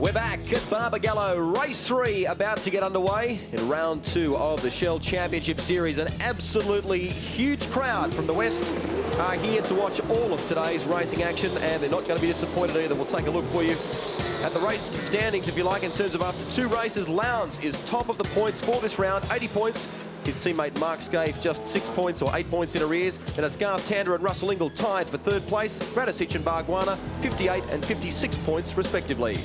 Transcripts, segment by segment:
We're back at Barbagallo, race 3 about to get underway in round 2 of the Shell Championship Series. An absolutely huge crowd from the west are here to watch all of today's racing action, and they're not going to be disappointed either. We'll take a look for you at the race standings, if you like, in terms of after 2 races. Lowndes is top of the points for this round, 80 points. His teammate Mark Skaife just 6 points or 8 points in arrears. And it's Garth Tander and Russell Ingall tied for 3rd place. Radicic and Barbagallo 58 and 56 points respectively.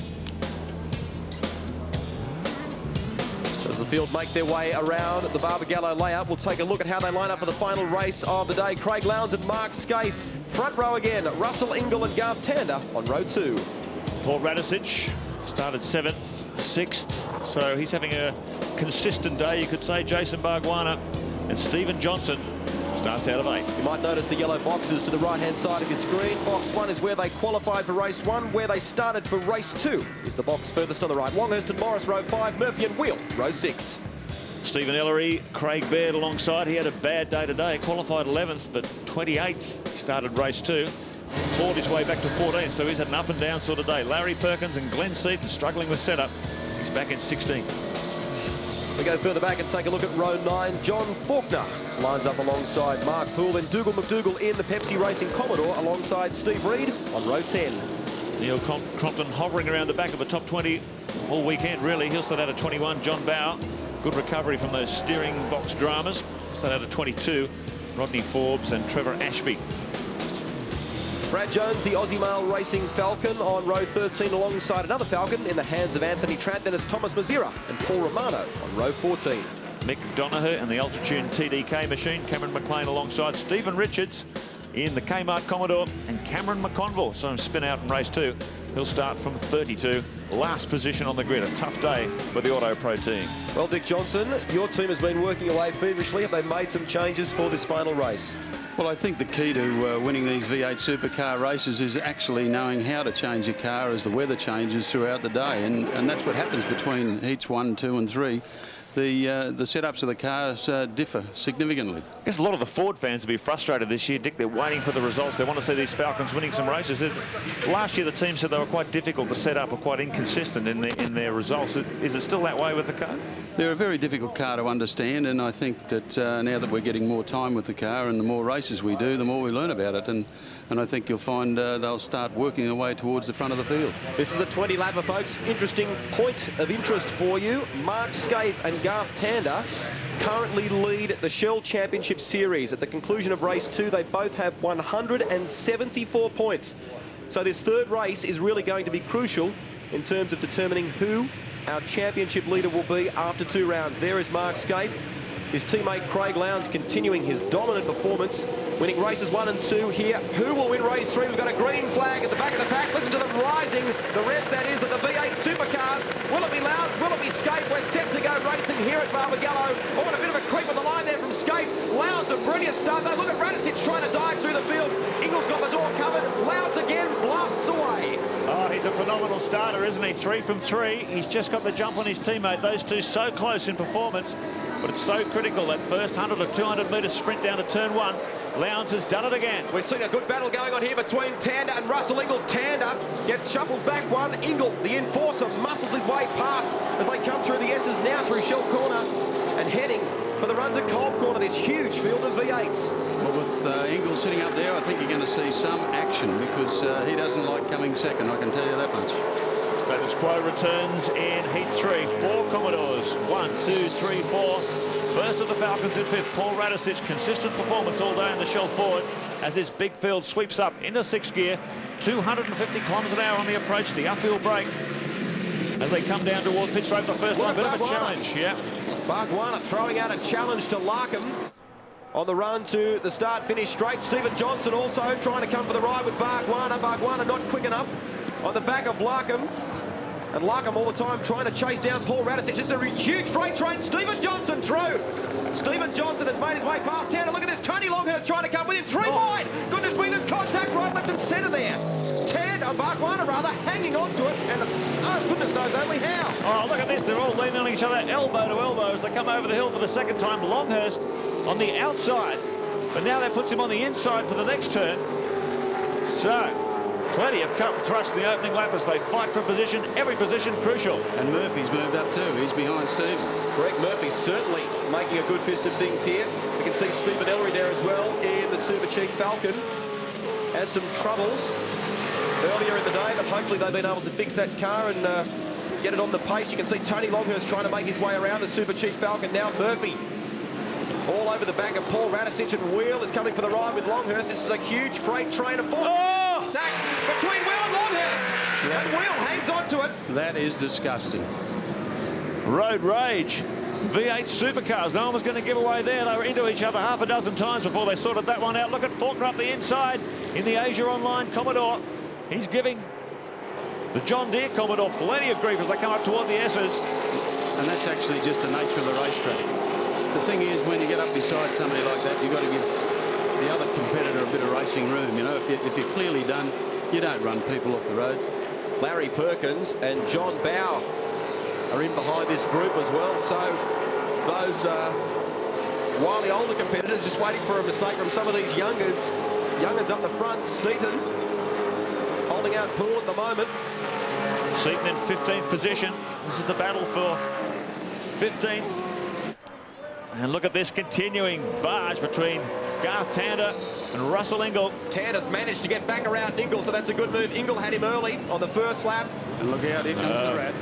So as the field make their way around the Barbagallo layout, we'll take a look at how they line up for the final race of the day. Craig Lowndes and Mark Skaife. Front row again, Russell Ingall and Garth Tander on row 2. Paul Radicic started 7th, 6th, so he's having a consistent day, you could say. Jason Barbagallo and Stephen Johnson starts out of 8. You might notice the yellow boxes to the right-hand side of your screen. Box 1 is where they qualified for race 1. Where they started for race 2 is the box furthest on the right. Longhurst and Morris, row 5. Murphy and Wheel, row 6. Stephen Ellery, Craig Baird alongside. He had a bad day today, qualified 11th, but 28th. He started race 2. Clawed his way back to 14th, so he's had an up and down sort of day. Larry Perkins and Glenn Seton struggling with setup. He's back in 16th. We go further back and take a look at row 9. John Faulkner lines up alongside Mark Poole. Then Dougal McDougall in the Pepsi Racing Commodore alongside Steve Reed on row 10. Neil Crompton hovering around the back of the top 20 all weekend, really. He'll start out at 21. John Bow, good recovery from those steering box dramas. Start out at 22. Rodney Forbes and Trevor Ashby. Brad Jones, the Aussie Male Racing Falcon, on row 13 alongside another Falcon in the hands of Anthony Tratt. Then it's Thomas Mazira and Paul Romano on row 14. Mick Donoghue and the Altitude TDK machine. Cameron McLean alongside Stephen Richards in the Kmart Commodore, and Cameron McConville, so spin out in race 2. He'll start from 32, last position on the grid. A tough day for the Auto Pro team. Well, Dick Johnson, your team has been working away feverishly. Have they made some changes for this final race? Well, I think the key to winning these V8 supercar races is actually knowing how to change your car as the weather changes throughout the day, and that's what happens between heats 1, 2 and 3. The setups of the cars differ significantly. I guess a lot of the Ford fans will be frustrated this year, Dick. They're waiting for the results. They want to see these Falcons winning some races. Last year, the team said they were quite difficult to set up or quite inconsistent in their results. Is it still that way with the car? They're a very difficult car to understand, and I think that now that we're getting more time with the car and the more races we do, the more we learn about it. And I think you'll find they'll start working their way towards the front of the field. This is a 20-lapper, folks. Interesting point of interest for you. Mark Skaife and Garth Tander currently lead the Shell Championship Series. At the conclusion of race 2, they both have 174 points. So this 3rd race is really going to be crucial in terms of determining who our championship leader will be after 2 rounds. There is Mark Skaife. His teammate Craig Lowndes continuing his dominant performance, winning races 1 and 2 here. Who will win race 3? We've got a green flag at the back of the pack. Listen to them rising, the revs that is, of the V8 supercars. Will it be Lowndes? Will it be Skaife? We're set to go racing here at Barbagallo. Oh, and a bit of a creep on the line there from Skaife. Lowndes, a brilliant start though. Look at Radicic trying to dive through the field. Ingall's got the door covered. Lowndes again blasts away. Oh, he's a phenomenal starter, isn't he? 3 from 3. He's just got the jump on his teammate. Those two so close in performance, but it's so critical, that first 100 or 200 metre sprint down to turn 1. Lowndes has done it again. We've seen a good battle going on here between Tander and Russell Ingall. Tander gets shuffled back one. Ingall, the enforcer, muscles his way past as they come through the S's now through Shell Corner and heading for the run to Kolb Corner, this huge field of V8s. Well, with Ingall sitting up there, I think you're going to see some action because he doesn't like coming second, I can tell you that much. Status quo returns in heat 3. 4 Commodores. 1, 2, 3, 4. First of the Falcons in 5th. Paul Radicic, consistent performance all day in the Shell Ford as this big field sweeps up into 6th gear. 250 kilometres an hour on the approach, the uphill break as they come down towards pitch road for the first time. Bit of a challenge, yeah. Barbagallo throwing out a challenge to Larkham on the run to the start-finish straight. Stephen Johnson also trying to come for the ride with Barbagallo. Barbagallo not quick enough on the back of Larkham. And Larkham all the time trying to chase down Paul Radicic. This is a huge freight train. Stephen Johnson through. Stephen Johnson has made his way past Tander. Look at this. Tony Longhurst trying to come with him. 3 wide. Goodness me, there's contact right, left and centre there. Barbagallo rather hanging on to it. And oh, goodness knows only how. Oh, look at this. They're all leaning on each other, elbow to elbow as they come over the hill for the 2nd time. Longhurst on the outside. But now that puts him on the inside for the next turn. So Plenty of cut and thrust in the opening lap as they fight for position, every position crucial. And Murphy's moved up too. He's behind Stephen. Greg Murphy's certainly making a good fist of things here. We can see Stephen Ellery there as well in the Super Cheap Falcon. Had some troubles earlier in the day, but hopefully they've been able to fix that car and get it on the pace. You can see Tony Longhurst trying to make his way around the Super Cheap Falcon. Now Murphy all over the back of Paul Radicic, and Wheel is coming for the ride with Longhurst. This is a huge freight train of foot. Oh! Attack between Wheel and Longhurst. Yeah. And Wheel hangs on to it. That is disgusting. Road rage. V8 supercars. No one was going to give away there. They were into each other half a dozen times before they sorted that one out. Look at Faulkner up the inside in the Asia Online Commodore. He's giving the John Deere Commodore plenty of grief as they come up toward the S's. And that's actually just the nature of the racetrack. The thing is, when you get up beside somebody like that, you've got to give the other competitor a bit of racing room. You know, if you're clearly done, you don't run people off the road. Larry Perkins and John Bow are in behind this group as well. So those wily older competitors just waiting for a mistake from some of these young'uns up the front. Seton holding out Poole at the moment. Seton in 15th position. This is the battle for 15th. And look at this continuing barge between Garth Tander and Russell Ingall. Tander's managed to get back around Ingall, so that's a good move. Ingall had him early on the first lap. And look out, here comes the Rat.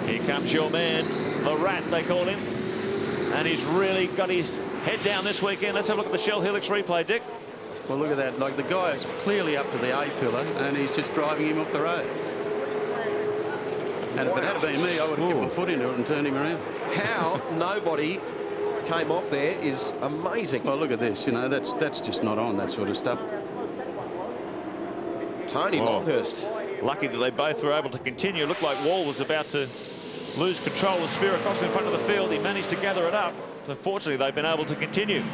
Here comes your man, the Rat, they call him. And he's really got his head down this weekend. Let's have a look at the Shell Helix replay, Dick. Well, look at that. Like, the guy is clearly up to the A-pillar, and he's just driving him off the road. And if it had been me, I would have kept my foot into it and turned him around. How nobody came off there is amazing. Well, look at this. You know, that's just not on, that sort of stuff. Tony Longhurst. Lucky that they both were able to continue. Looked like Wall was about to lose control of Spirakos in front of the field. He managed to gather it up. Unfortunately, they've been able to continue.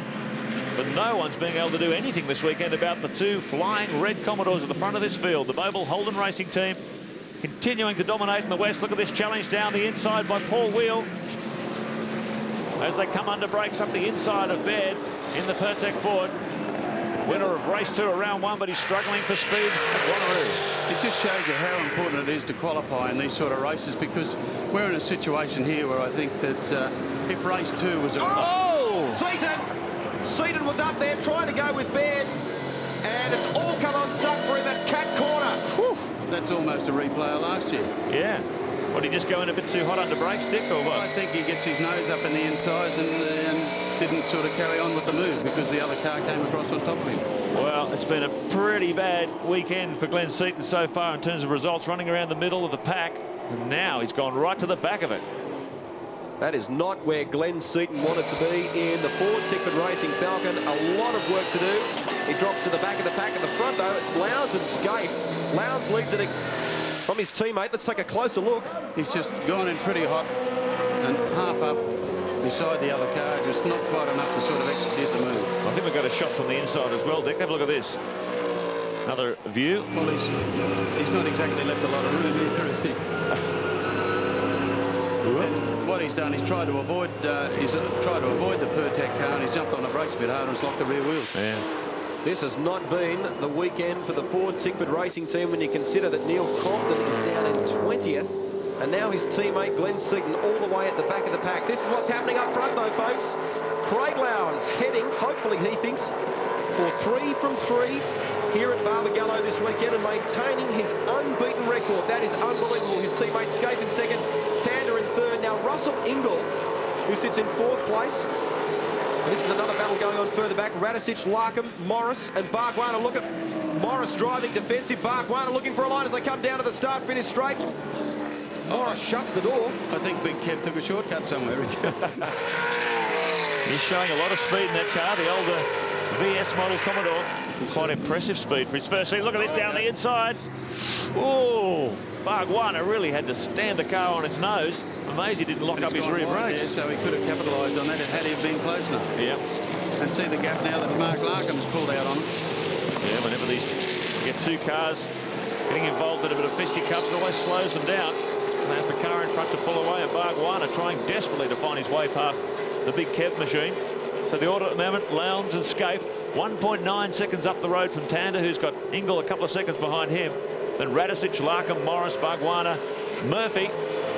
But no one's being able to do anything this weekend about the two flying red Commodores at the front of this field. The Mobile Holden Racing team continuing to dominate in the West. Look at this challenge down the inside by Paul Wheel as they come under brakes up the inside of Baird in the Pertec Ford. Winner of race 2 of round 1, but he's struggling for speed at Wanneroo. It just shows you how important it is to qualify in these sort of races, because we're in a situation here where I think that if race 2 was a... Seton was up there trying to go with Baird, and it's all come unstuck for him at Cat Corner. Whew. That's almost a replay of last year. Yeah. What, did he just go in a bit too hot under brakes, Dick, or what? I think he gets his nose up in the insides and didn't sort of carry on with the move because the other car came across on top of him. Well, it's been a pretty bad weekend for Glenn Seton so far in terms of results, running around the middle of the pack. And now he's gone right to the back of it. That is not where Glenn Seton wanted to be in the Ford Tickford Racing Falcon. A lot of work to do. He drops to the back of the pack. At the front, though, it's Lowndes and Skaife. Lowndes leads it from his teammate. Let's take a closer look. He's just gone in pretty hot and half up beside the other car, just not quite enough to sort of execute the move. I think we've got a shot from the inside as well, Dick. Have a look at this. Another view. Well, he's not exactly left a lot of room here, is he? What he's done, he's tried to avoid the Pertec car, and he's jumped on the brakes a bit harder and it's locked the rear wheels. Yeah. This has not been the weekend for the Ford Tickford Racing team when you consider that Neil Crompton is down in 20th, and now his teammate Glenn Seton all the way at the back of the pack. This is what's happening up front, though, folks. Craig Lowndes heading, hopefully he thinks, for 3 from 3 here at Barbagallo this weekend and maintaining his unbeaten record. That is unbelievable. His teammate Skaife in 2nd, Tander in 3rd. Now Russell Ingall, who sits in 4th place. And this is another battle going on further back. Radicic, Larkham, Morris and Bargwanna. Look at Morris driving defensive. Bargwanna looking for a line as they come down to the start, finish straight. Morris shuts the door. I think Big Kev took a shortcut somewhere. He's showing a lot of speed in that car, the older VS model Commodore. Quite impressive speed for his first season. Look at this down the inside. Oh, Bargwanna really had to stand the car on its nose. Amazed he didn't lock up his rear brakes. So he could have capitalised on that had he been close enough. Yeah. And see the gap now that Mark Larkham's pulled out on him. Yeah, whenever these get two cars getting involved in a bit of fisticuffs, it always slows them down. And there's the car in front to pull away, and Bargwanna trying desperately to find his way past the big Kev machine. So the order at the moment, Lowndes and Skaife 1.9 seconds up the road from Tander, who's got Ingle a couple of seconds behind him. Then Radicic, Larkham, Morris, Barbagallo, Murphy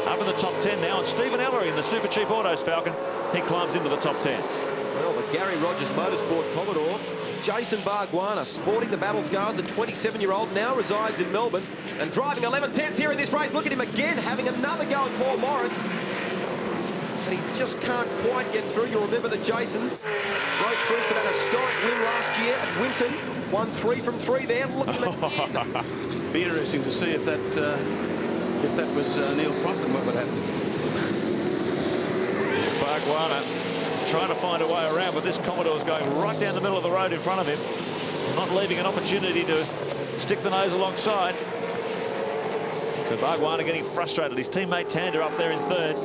up in the top 10 now. And Stephen Ellery in the Super Cheap Autos Falcon, he climbs into the top 10. Well, the Gary Rogers Motorsport Commodore, Jason Barbagallo, sporting the battle scars. The 27-year-old now resides in Melbourne and driving 11/10s here in this race. Look at him again, having another go at Paul Morris. But he just can't quite get through. You'll remember that Jason broke through for that historic win last year at Winton. Won 3 from 3 there. Look at him again. Be interesting to see if that was Neil Crompton, what would happen. Barbagallo trying to find a way around, but this Commodore's going right down the middle of the road in front of him, not leaving an opportunity to stick the nose alongside. So Barbagallo getting frustrated. His teammate Tander up there in third,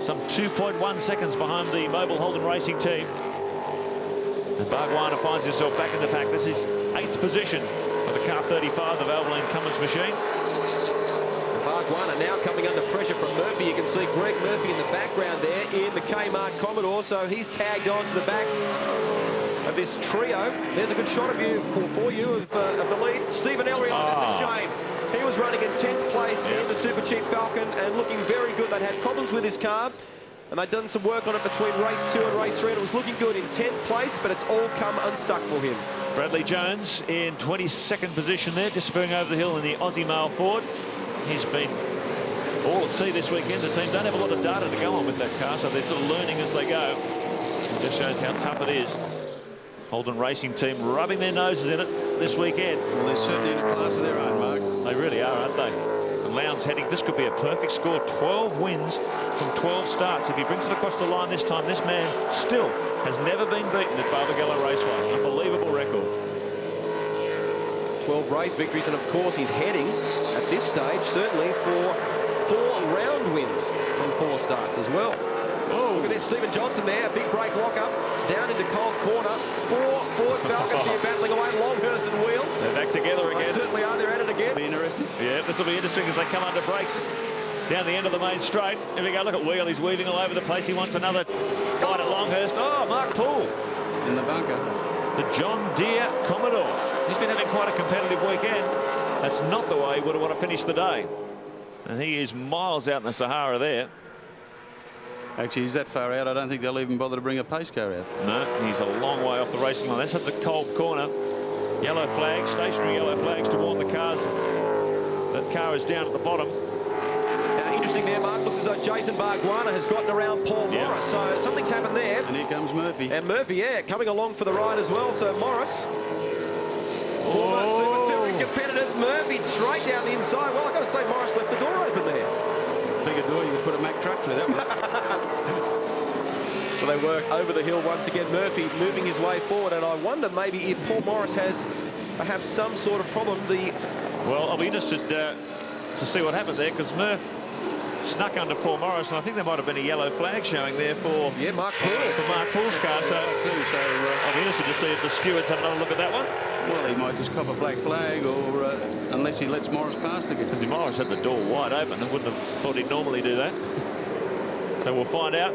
some 2.1 seconds behind the Mobile Holden Racing team. And Barbagallo finds himself back in the pack. This is 8th position for the car 35, the Valvoline Cummins machine. Barbagallo now coming under pressure from Murphy. You can see Greg Murphy in the background there in the Kmart Commodore. So he's tagged on to the back of this trio. There's a good shot of you for you of the lead. Stephen Ellery, that's a shame. He was running in 10th place in the Super Cheap Falcon and looking very good. They'd had problems with his car, and they'd done some work on it between race 2 and race 3, and it was looking good in 10th place, but it's all come unstuck for him. Bradley Jones in 22nd position there, disappearing over the hill in the Aussie Mail Ford. He's been all at sea this weekend. The team don't have a lot of data to go on with that car, so they're sort of learning as they go. It just shows how tough it is. Holden Racing team rubbing their noses in it this weekend. Well, they're certainly in a class of their own, Mark. They really are, aren't they? And Lowndes heading, this could be a perfect score. 12 wins from 12 starts. If he brings it across the line this time, this man still has never been beaten at Barbagallo Raceway. Unbelievable record. 12 race victories, and of course he's heading at this stage certainly for 4 round wins from 4 starts as well. Oh, look at this, Stephen Johnson there, a big brake lock-up, down into cold corner. 4 Ford Falcons here battling away, Longhurst and Wheel. They're back together again. They certainly are, they're at it again. This will be interesting. Yeah, this will be interesting as they come under brakes down the end of the main straight. Here we go, look at Wheel, he's weaving all over the place. He wants another bite at Longhurst. Oh, Mark Poole. In the bunker. The John Deere Commodore. He's been having quite a competitive weekend. That's not the way he would have want to finish the day. And he is miles out in the Sahara there. Actually, he's that far out, I don't think they'll even bother to bring a pace car out. No, he's a long way off the racing line. That's at the cold corner. Yellow flags, stationary yellow flags to warn the cars. That car is down at the bottom. Interesting there, Mark. Looks as though Jason Barbagallo has gotten around Paul Morris. So something's happened there. And here comes Murphy. And Murphy, yeah, coming along for the ride as well. So Morris, former Super Touring competitors, Murphy straight down the inside. Well, I've got to say, Morris left the door open there. Bigger door, you could put a Mack truck through that one. So they work over the hill once again. Murphy moving his way forward, and I wonder maybe if Paul Morris has perhaps some sort of problem. Well, I'll be interested to see what happened there, because Murph snuck under Paul Morris, and I think there might have been a yellow flag showing there for Mark Poole. For Mark Poole's car. So I'll be interested to see if the stewards have another look at that one. Well, he might just cop a black flag, or unless he lets Morris pass again. Because if Morris had the door wide open, I wouldn't have thought he'd normally do that. So we'll find out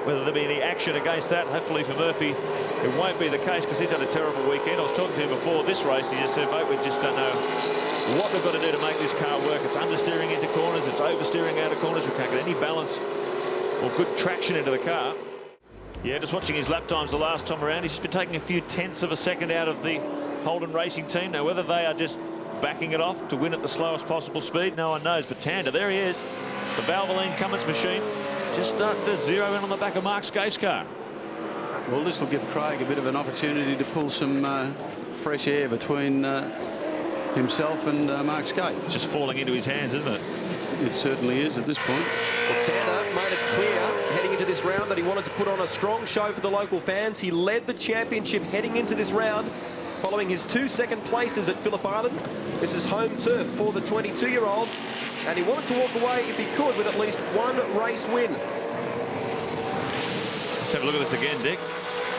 whether there'll be any action against that. Hopefully for Murphy, it won't be the case, because he's had a terrible weekend. I was talking to him before this race. He just said, mate, we just don't know what we've got to do to make this car work. It's understeering into corners, it's oversteering out of corners. We can't get any balance or good traction into the car. Yeah, just watching his lap times the last time around, he's just been taking a few tenths of a second out of the Holden Racing team. Now, whether they are just backing it off to win at the slowest possible speed, no one knows. But Tander, there he is. The Valvoline Cummins machine just starting to zero in on the back of Mark Skaife's car. Well, this will give Craig a bit of an opportunity to pull some fresh air between himself and Mark Skaife. Just falling into his hands, isn't it? It certainly is at this point. Well, Tander made it clear heading into this round that he wanted to put on a strong show for the local fans. He led the championship heading into this round, following his 2 second places at Phillip Island. This is home turf for the 22-year-old, and he wanted to walk away, if he could, with at least 1 race win. Let's have a look at this again, Dick.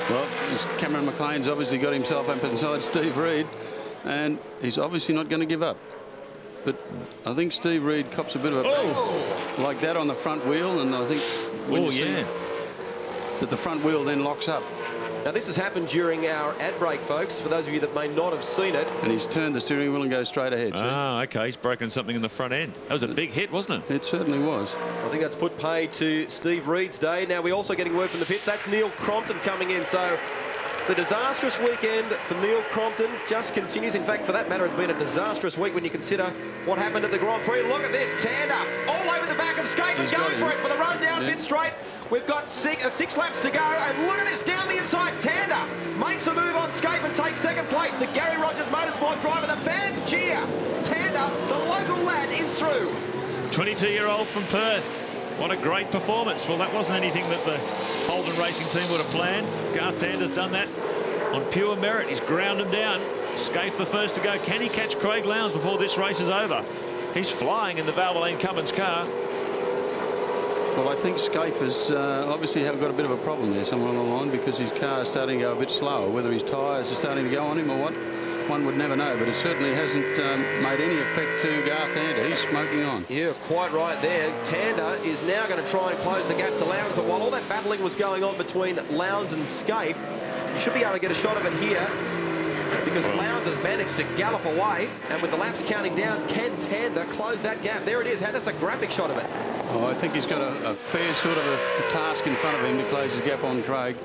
Well, Cameron McLean's obviously got himself up inside Steve Reed, and he's obviously not going to give up. But I think Steve Reed cops a bit of a like that on the front wheel, and I think when you see that the front wheel then locks up. Now, this has happened during our ad break, folks, for those of you that may not have seen it. And he's turned the steering wheel and goes straight ahead. Oh, okay. He's broken something in the front end. That was a big hit, wasn't it? It certainly was. I think that's put pay to Steve Reed's day. Now, we're also getting word from the pits. That's Neil Crompton coming in. So the disastrous weekend for Neil Crompton just continues. In fact, for that matter, it's been a disastrous week when you consider what happened at the Grand Prix. Look at this. Tander all over the back of Skaife and going for it for the run down pit straight. We've got six laps to go, and look at this down the inside. Tander makes a move on Skaife and takes second place. The Gary Rogers Motorsport driver. The fans cheer. Tander, the local lad, is through. 22-year-old from Perth. What a great performance. Well, that wasn't anything that the Holden Racing team would have planned. Garth Tander's done that on pure merit. He's ground him down. Skaife the first to go. Can he catch Craig Lowndes before this race is over? He's flying in the Valvoline Cummins car. Well, I think Skaife has obviously got a bit of a problem there somewhere along the line, because his car is starting to go a bit slower. Whether his tyres are starting to go on him or what, one would never know, but it certainly hasn't made any effect to Garth Tander. He's smoking on. Yeah, quite right there. Tander is now going to try and close the gap to Lowndes, but while all that battling was going on between Lowndes and Skaife, you should be able to get a shot of it here, because Lowndes has managed to gallop away, and with the laps counting down, can Tander close that gap? There it is. That's a graphic shot of it. Oh, I think he's got a fair sort of a task in front of him to close his gap on Craig.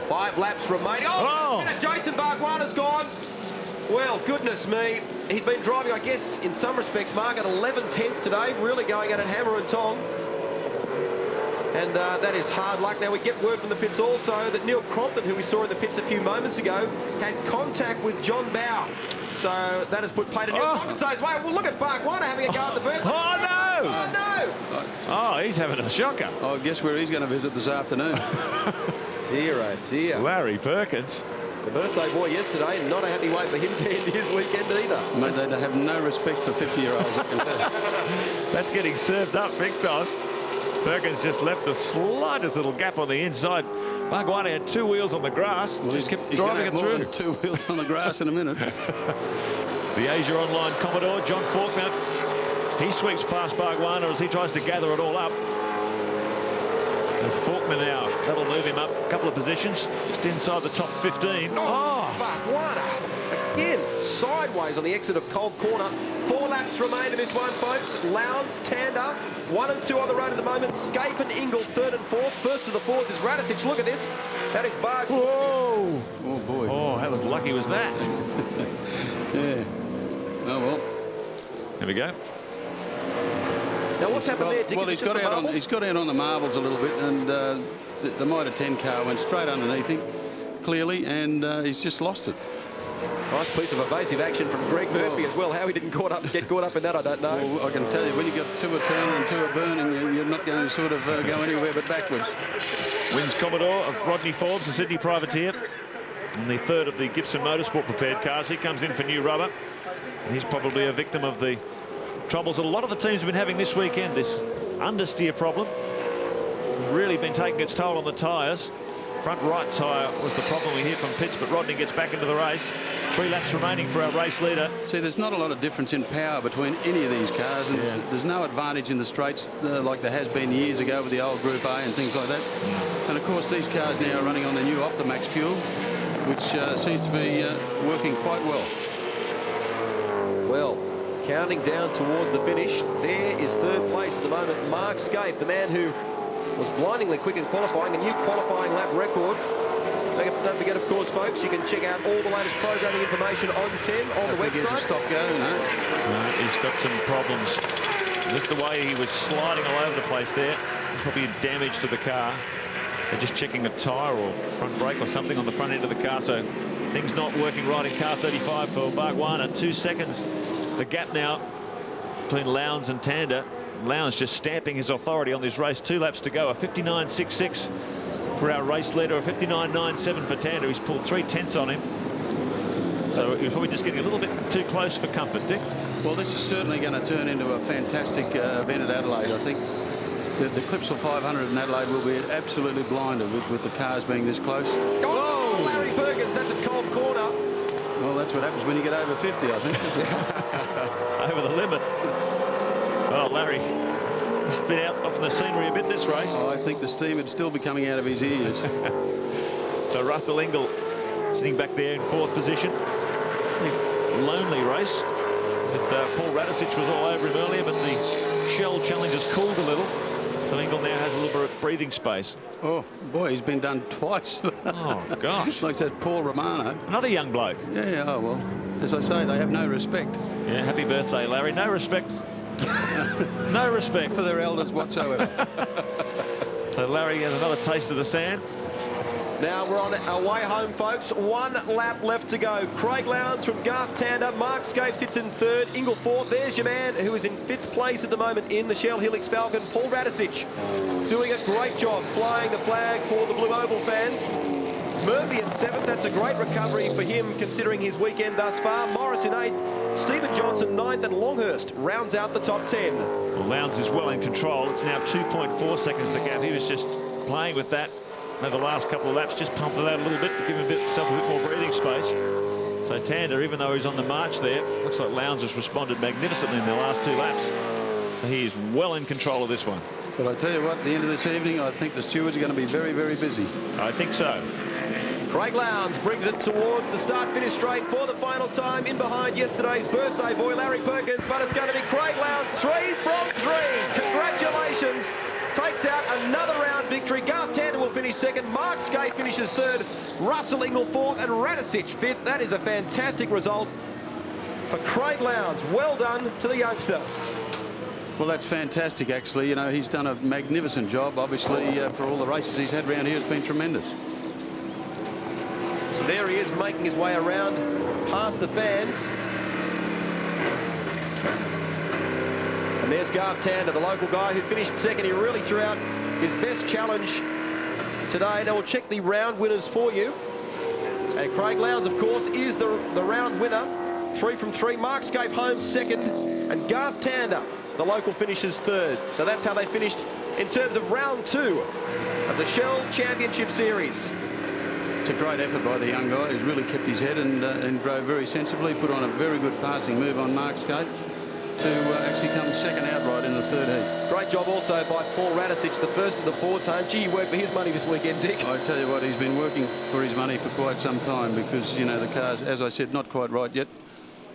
5 laps remaining. Oh! Jason Barbagallo's gone. Well, goodness me. He'd been driving, I guess, in some respects, Mark, at 11 tenths today, really going at it hammer and tong. And that is hard luck. Now, we get word from the pits also that Neil Crompton, who we saw in the pits a few moments ago, had contact with John Bowe. So that has put pay to Neil Crompton. So, well, look at Barbagallo having a go at the birthday. Oh, no! Oh, no! Oh, he's having a shocker. Oh, guess where he's going to visit this afternoon. Dear, oh dear. Larry Perkins. The birthday boy yesterday, not a happy way for him to end his weekend either. Mate, they have no respect for 50-year-olds. That's getting served up big time. Perkins just left the slightest little gap on the inside. Barbagallo had 2 wheels on the grass. Well, just kept he's driving it through. 2 wheels on the grass in a minute. The Asia Online Commodore, John Faulkner. He sweeps past Barbagallo as he tries to gather it all up. And Faulkner now, that'll move him up a couple of positions, just inside the top 15. Barbagallo again, sideways on the exit of Cold Corner. 4 laps remain in this one, folks. Lowndes, Tander, 1 and 2 on the road at the moment. Skaife and Ingle, 3rd and 4th. First of the 4th is Radicic. Look at this. That is Bargs. Whoa! Oh, boy. Oh, how lucky was that? Yeah. Oh, well. There we go. Now, what's happened there, Dick? Well, he's got out on the marbles a little bit, and the Mitre 10 car went straight underneath him, clearly, and he's just lost it. Nice piece of evasive action from Greg Murphy as well. How he didn't get caught up in that, I don't know. Well, I can tell you, when you've got 2 are turning and 2 are burning, you're not going to sort of go anywhere but backwards. Wins Commodore of Rodney Forbes, the Sydney privateer, and the 3rd of the Gibson Motorsport prepared cars. He comes in for new rubber, and he's probably a victim of the troubles that a lot of the teams have been having this weekend. This understeer problem really been taking its toll on the tyres. Front right tyre was the problem we hear from pits, but Rodney gets back into the race. 3 laps remaining for our race leader. See, there's not a lot of difference in power between any of these cars, and there's no advantage in the straights like there has been years ago with the old Group A and things like that. And of course, these cars now are running on the new Optimax fuel, which seems to be working quite well. Well, counting down towards the finish, there is 3rd place at the moment. Mark Skaife, the man who was blindingly quick in qualifying, a new qualifying lap record. Don't forget, of course, folks, you can check out all the latest programming information on Tim on the website. Stop-go, no, he's got some problems. Just the way he was sliding all over the place there, there's probably damage to the car. They're just checking a tyre or front brake or something on the front end of the car, so things not working right in car 35 for Barbagallo. 2 seconds, the gap now between Lowndes and Tander. Lowndes just stamping his authority on this race. 2 laps to go. A 59.66 for our race leader, a 59.97 for Tander. He's pulled 3 tenths on him. So we're probably just getting a little bit too close for comfort, Dick. Well, this is certainly going to turn into a fantastic event at Adelaide, I think. The Clipsal 500 in Adelaide will be absolutely blinded with the cars being this close. Oh, Larry Perkins, that's a Cold Corner. Well, that's what happens when you get over 50, I think, isn't it? Over the limit. Oh, Larry, he's been out off the scenery a bit this race. Oh, I think the steam would still be coming out of his ears. So Russell Ingall sitting back there in 4th position. Lonely race. Paul Radisich was all over him earlier, but the Shell Challenge has cooled a little. So Ingall now has a little bit of breathing space. Oh, boy, he's been done twice. Oh, gosh. Like that Paul Romano. Another young bloke. Yeah, oh, well, as I say, they have no respect. Yeah, happy birthday, Larry. No respect. No respect. For their elders whatsoever. So Larry has another taste of the sand. Now we're on our way home, folks. 1 lap left to go. Craig Lowndes from Garth Tander. Mark Skaife sits in 3rd. Ingall 4th. There's your man who is in 5th place at the moment in the Shell Helix Falcon, Paul Radisich. Doing a great job flying the flag for the Blue Oval fans. Murphy in 7th. That's a great recovery for him considering his weekend thus far. Morris in 8th. Stephen Johnson 9th, and Longhurst rounds out the top 10. Well, Lowndes is well in control. It's now 2.4 seconds the gap. He was just playing with that over the last couple of laps, just pumped it out a little bit to give himself a bit more breathing space. So Tander, even though he's on the march there, looks like Lowndes has responded magnificently in the last 2 laps. So he is well in control of this one. But I tell you what, at the end of this evening, I think the stewards are going to be very, very busy. I think so. Craig Lowndes brings it towards the start-finish straight for the final time. In behind yesterday's birthday boy, Larry Perkins, but it's going to be Craig Lowndes, 3 from 3. Congratulations. Takes out another round victory. Garth Tander will finish 2nd. Mark Skaife finishes 3rd. Russell Ingall 4th, and Radisich 5th. That is a fantastic result for Craig Lowndes. Well done to the youngster. Well, that's fantastic, actually. You know, he's done a magnificent job. Obviously, for all the races he's had around here, it's been tremendous. So there he is, making his way around past the fans. And there's Garth Tander, the local guy who finished 2nd. He really threw out his best challenge today. Now we'll check the round winners for you. And Craig Lowndes, of course, is the round winner. 3 from 3. Mark Skaife home 2nd. And Garth Tander, the local, finishes 3rd. So that's how they finished in terms of round 2 of the Shell Championship Series. It's a great effort by the young guy who's really kept his head and drove very sensibly, put on a very good passing move on Mark Skaife to actually come 2nd outright in the 3rd heat. Great job also by Paul Radisich, the first of the Fords home. Gee, he worked for his money this weekend, Dick. I tell you what, he's been working for his money for quite some time because, you know, the car's, as I said, not quite right yet.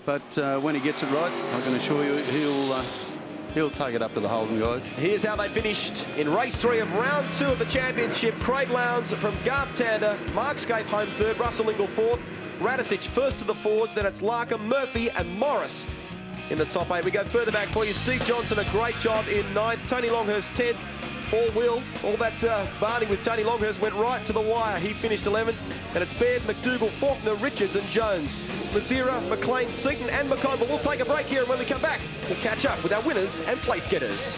But when he gets it right, I can assure you he'll take it up to the Holden guys. Here's how they finished in race 3 of round 2 of the championship. Craig Lowndes from Garth Tander, Mark Skaife home 3rd, Russell Ingall 4th, Radisich 1st of the Fords, then it's Larkham, Murphy and Morris in the top 8. We go further back for you. Steve Johnson, a great job in 9th, Tony Longhurst 10th. Paul Will, all that barning with Tony Longhurst went right to the wire. He finished 11th. And it's Baird, McDougall, Faulkner, Richards and Jones. Mazira, McLean, Seton and McCon. But we'll take a break here, and when we come back, we'll catch up with our winners and place getters.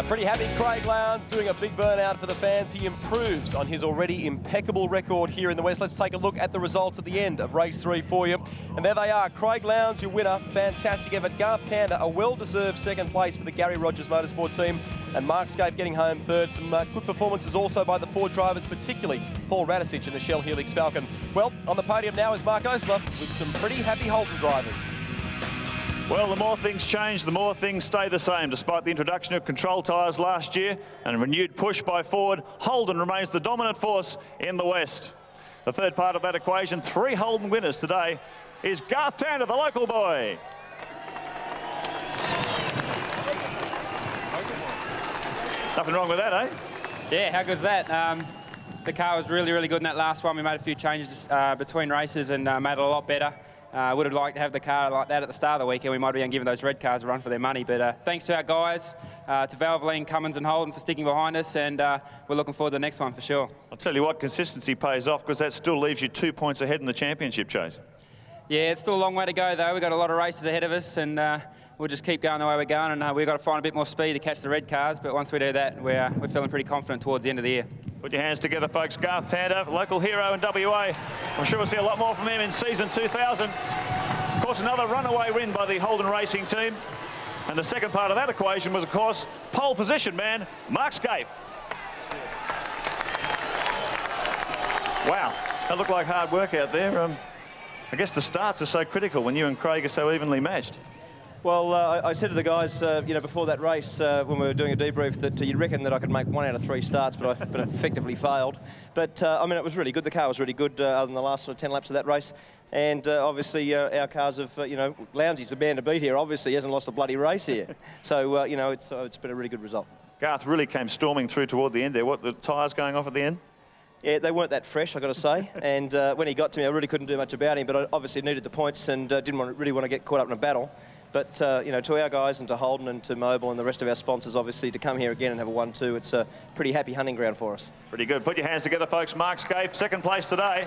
Pretty happy Craig Lowndes doing a big burnout for the fans. He improves on his already impeccable record here in the West. Let's take a look at the results at the end of race 3 for you. And there they are. Craig Lowndes, your winner. Fantastic effort. Garth Tander, a well-deserved 2nd place for the Gary Rogers Motorsport team. And Mark Skaife getting home 3rd. Some good performances also by the Ford drivers, particularly Paul Radisich in the Shell Helix Falcon. Well, on the podium now is Mark Osler with some pretty happy Holden drivers. Well, the more things change, the more things stay the same. Despite the introduction of control tyres last year and a renewed push by Ford, Holden remains the dominant force in the West. The third part of that equation, 3 Holden winners today, is Garth Tander, the local boy. Nothing wrong with that, eh? Yeah, how good's that? The car was really, really good in that last one. We made a few changes between races and made it a lot better. Would have liked to have the car like that at the start of the weekend. We might have been giving those red cars a run for their money. But thanks to our guys, to Valvoline, Cummins and Holden for sticking behind us. And we're looking forward to the next one for sure. I'll tell you what, consistency pays off because that still leaves you 2 points ahead in the championship chase. Yeah, it's still a long way to go, though. We've got a lot of races ahead of us. And we'll just keep going the way we're going. And we've got to find a bit more speed to catch the red cars. But once we do that, we're feeling pretty confident towards the end of the year. Put your hands together, folks. Garth Tander, local hero in WA. I'm sure we'll see a lot more from him in season 2000. Of course, another runaway win by the Holden Racing team. And the second part of that equation was, of course, pole position man, Mark Skaife. Wow, that looked like hard work out there. I guess the starts are so critical when you and Craig are so evenly matched. Well, I said to the guys, you know, before that race, when we were doing a debrief, that you'd reckon that I could make 1 out of 3 starts, but I effectively failed. But, I mean, it was really good. The car was really good other than the last sort of 10 laps of that race. And obviously, our cars have, you know, Lownsy's the man to beat here. Obviously, he hasn't lost a bloody race here. So, you know, it's been a really good result. Garth really came storming through toward the end there. What, the tyres going off at the end? Yeah, they weren't that fresh, I've got to say. And when he got to me, I really couldn't do much about him, but I obviously needed the points and didn't really want to get caught up in a battle. But, you know, to our guys and to Holden and to Mobil and the rest of our sponsors, obviously, to come here again and have a 1-2, it's a pretty happy hunting ground for us. Pretty good. Put your hands together, folks. Mark Skaife, second place today.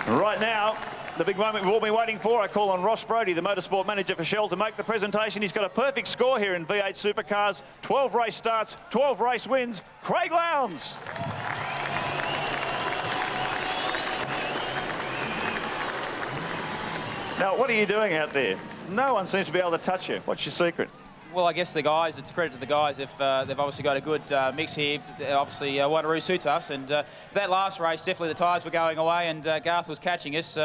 Right now, the big moment we've all been waiting for. I call on Ross Brodie, the motorsport manager for Shell, to make the presentation. He's got a perfect score here in V8 Supercars. 12 race starts, 12 race wins. Craig Lowndes. Now, what are you doing out there? No one seems to be able to touch you. What's your secret? Well, I guess the guys, it's credit to the guys if they've obviously got a good mix here. Obviously, Wanneroo suits us. And that last race, definitely the tyres were going away and Garth was catching us.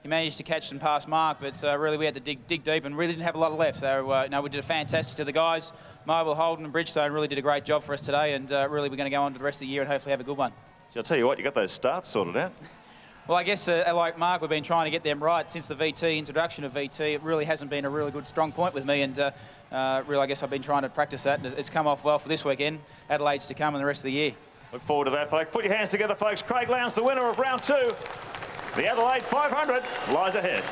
He managed to catch and pass Mark, but really we had to dig deep and really didn't have a lot left. So, no, we did a fantastic to the guys. Mobil, Holden and Bridgestone really did a great job for us today. And really we're going to go on to the rest of the year and hopefully have a good one. So I'll tell you what, you got those starts sorted out. Well, I guess, like Mark, we've been trying to get them right since the VT, introduction of VT. It really hasn't been a really good, strong point with me, and really, I guess I've been trying to practice that, and it's come off well for this weekend. Adelaide's to come and the rest of the year. Look forward to that, folks. Put your hands together, folks. Craig Lowndes, the winner of round 2. The Adelaide 500 lies ahead.